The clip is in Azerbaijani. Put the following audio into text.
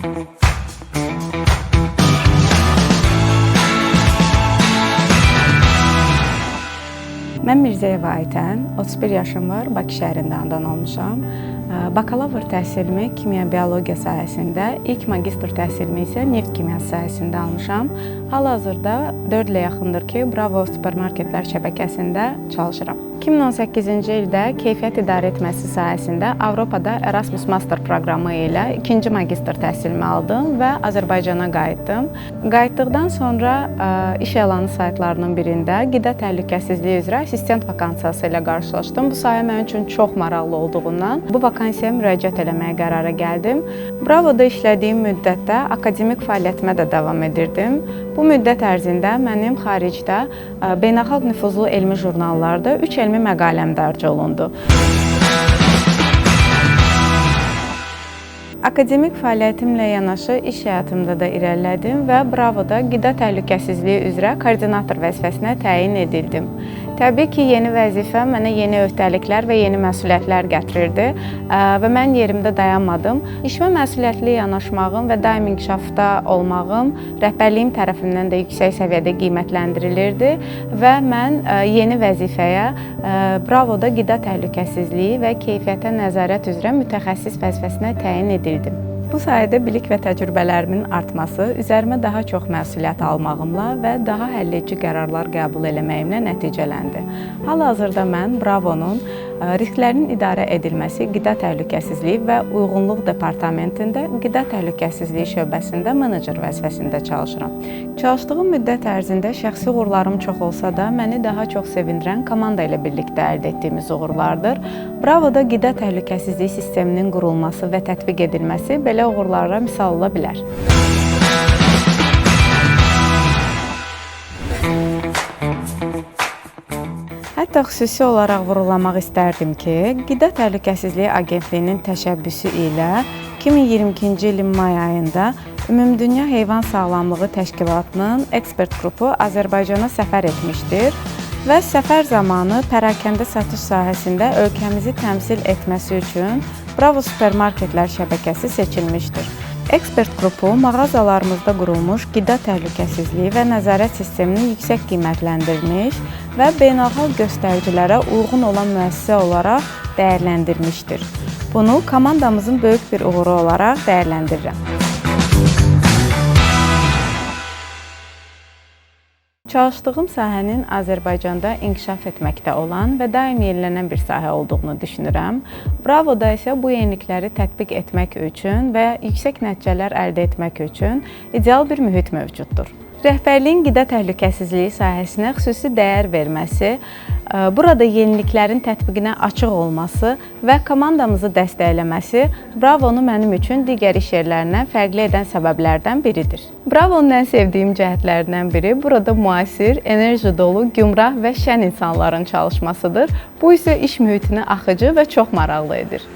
Mən Mirzəyeva Aytən, 31 yaşım var, Bakı şəhərində anadan olmuşam. Bakalavr təhsilimi kimya-biologiya sahəsində, ilk magistr təhsilimi isə neft kimyası sahəsində almışam. Hal-hazırda 4 ilə yaxındır ki, Bravo supermarketlər şəbəkəsində çalışıram. 2018-ci ildə keyfiyyət idarə etməsi sahəsində Avropada Erasmus Master proqramı ilə ikinci magistr təhsilimi aldım və Azərbaycana qayıtdım. Qayıtdıqdan sonra iş elanı saytlarının birində qida təhlükəsizliyi üzrə assistent vakansiyası ilə qarşılaşdım. Bu sahə mənim üçün çox maraqlı olduğundan bu vakansiyaya müraciət eləməyə qərara gəldim. Bravoda işlədiyim müddətdə akademik fəaliyyətimə də davam edirdim. Bu müddət ərzində mənim xaricdə beynəlxalq nüfuzlu elmi jurnallarda 3 elmi məqaləm dərc olundu. Akademik fəaliyyətimlə yanaşı iş həyatımda da irəlilədim və Bravoda qida təhlükəsizliyi üzrə koordinator vəzifəsinə təyin edildim. Təbii ki, yeni vəzifə mənə yeni öhdəliklər və yeni məsuliyyətlər gətirirdi və mən yerimdə dayanmadım. İşimə məsuliyyətli yanaşmağım və daim inkişafda olmağım rəhbərliyim tərəfindən də yüksək səviyyədə qiymətləndirilirdi və mən yeni vəzifəyə Bravoda qida təhlükəsizliyi və keyfiyyətə nəzarət üzrə mütəxəssis vəzifəsinə təyin edildim. Bu sayədə bilik və təcrübələrimin artması üzərimə daha çox məsuliyyət almağımla və daha həlledici qərarlar qəbul eləməyimlə nəticələndi. Hal-hazırda mən Bravonun risklərin idarə edilməsi, qida təhlükəsizliyi və uyğunluq departamentində qida təhlükəsizliyi şöbəsində menecer vəzifəsində çalışıram. Çalışdığım müddət ərzində şəxsi uğurlarım çox olsa da, məni daha çox sevindirən komanda ilə birlikdə əldə etdiyimiz uğurlardır. Bravoda qida təhlükəsizliyi sisteminin qurulması və tətbiq edilməsi belə uğurlara misal ola bilər. Hətta xüsusi olaraq vurğulamaq istərdim ki, Qida Təhlükəsizliyi Agentliyinin təşəbbüsü ilə 2022-ci ilin may ayında Ümumdünya Heyvan Sağlamlığı Təşkilatının ekspert qrupu Azərbaycana səfər etmişdir və səfər zamanı pərakəndə satış sahəsində ölkəmizi təmsil etməsi üçün Bravo supermarketlər şəbəkəsi seçilmişdir. Ekspert qrupu mağazalarımızda qurulmuş qida təhlükəsizliyi və nəzarət sistemini yüksək qiymətləndirmiş və beynəlxalq göstəricilərə uyğun olan müəssisə olaraq dəyərləndirmişdir. Bunu komandamızın böyük bir uğuru olaraq dəyərləndirirəm. Çalışdığım sahənin Azərbaycanda inkişaf etməkdə olan və daim yenilənən bir sahə olduğunu düşünürəm. Bravoda isə bu yenilikləri tətbiq etmək üçün və yüksək nəticələr əldə etmək üçün ideal bir mühit mövcuddur. Rəhbərliyin qida təhlükəsizliyi sahəsinə xüsusi dəyər verməsi, burada yeniliklərin tətbiqinə açıq olması və komandamızı dəstəkləməsi Bravonu mənim üçün digər iş yerlərindən fərqli edən səbəblərdən biridir. Bravonun ən sevdiyim cəhətlərindən biri burada müasir, enerji dolu, gümrah və şən insanların çalışmasıdır. Bu isə iş mühitini axıcı və çox maraqlı edir.